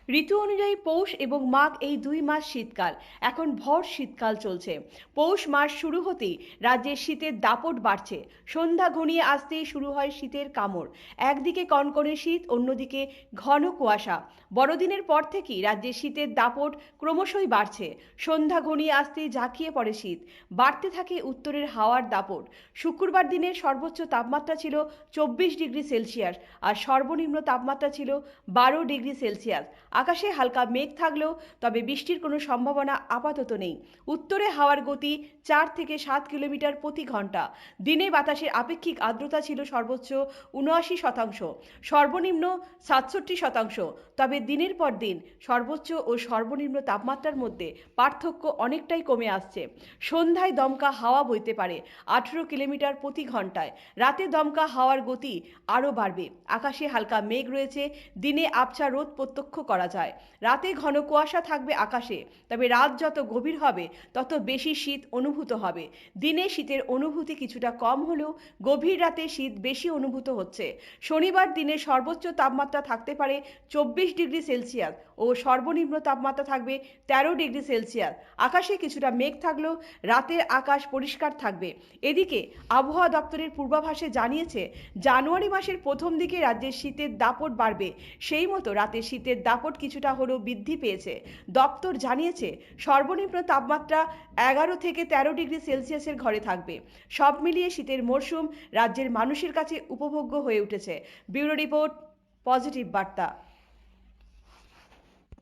ঋতু অনুযায়ী পৌষ এবং মাঘ এই ২ মাস শীতকাল। এখন ভর শীতকাল চলছে। পৌষ মাস শুরু হতেই রাজ্যে শীতের দাপট বাড়ছে। সন্ধ্যা ঘনিয়ে আসতেই শুরু হয় শীতের কামড়। একদিকে কনকনে শীত, অন্যদিকে ঘন কুয়াশা। বড়দিনের পর থেকেই রাজ্যে শীতের দাপট ক্রমশই বাড়ছে। সন্ধ্যা ঘনিয়ে আসতেই ঝাঁকিয়ে পড়ে শীত। বাড়তে থাকে উত্তরের হাওয়ার দাপট। শুক্রবার দিনের সর্বোচ্চ তাপমাত্রা ছিল 24 ডিগ্রি সেলসিয়াস আর সর্বনিম্ন তাপমাত্রা ছিল 12 ডিগ্রি সেলসিয়াস। আকাশে হালকা মেঘ থাকলেও তবে বৃষ্টির কোনো সম্ভাবনা আপাতত নেই। উত্তরে হাওয়ার গতি 4 থেকে 7 কিলোমিটার প্রতি ঘন্টা। দিনে বাতাসের আপেক্ষিক আর্দ্রতা ছিল সর্বোচ্চ ৭৯%, সর্বনিম্ন ৬৭%। তবে দিনের পর দিন সর্বোচ্চ ও সর্বনিম্ন তাপমাত্রার মধ্যে পার্থক্য অনেকটাই কমে আসছে। সন্ধ্যায় দমকা হাওয়া বইতে পারে 18 কিলোমিটার প্রতি ঘন্টায়। রাতে দমকা হাওয়ার গতি আরও বাড়বে। আকাশে হালকা মেঘ রয়েছে। দিনে আবছা রোদ প্রত্যক্ষ করা যায়। রাতে ঘন কুয়াশা থাকবে আকাশে। তবে রাত যত গভীর হবে তত বেশি শীত অনুভূত হবে। দিনে শীতের অনুভূতি কিছুটা কম হলেও গভীর রাতে শীত বেশি অনুভূত হচ্ছে। শনিবার দিনে সর্বোচ্চ তাপমাত্রা থাকতে পারে 24 ডিগ্রি সেলসিয়াস ও সর্বনিম্ন তাপমাত্রা থাকবে 13 ডিগ্রি সেলসিয়াস। আকাশে কিছুটা মেঘ থাকলেও রাতের আকাশ পরিষ্কার থাকবে। এদিকে আবহাওয়া দপ্তরের পূর্বাভাসে জানিয়েছে, জানুয়ারি মাসের প্রথম দিকে রাজ্যের শীতের দাপট বাড়বে। সেই মতো রাতে শীতের দাপট কিছুটা হলেও বৃদ্ধি পেয়েছে। দপ্তর জানিয়েছে, সর্বনিম্ন তাপমাত্রা 11 থেকে 13 ডিগ্রি সেলসিয়াসের ঘরে থাকবে। সব মিলিয়ে শীতের মরশুম রাজ্যের মানুষের কাছে উপভোগ্য হয়ে উঠেছে। ব্যুরো রিপোর্ট, পজিটিভ বার্তা।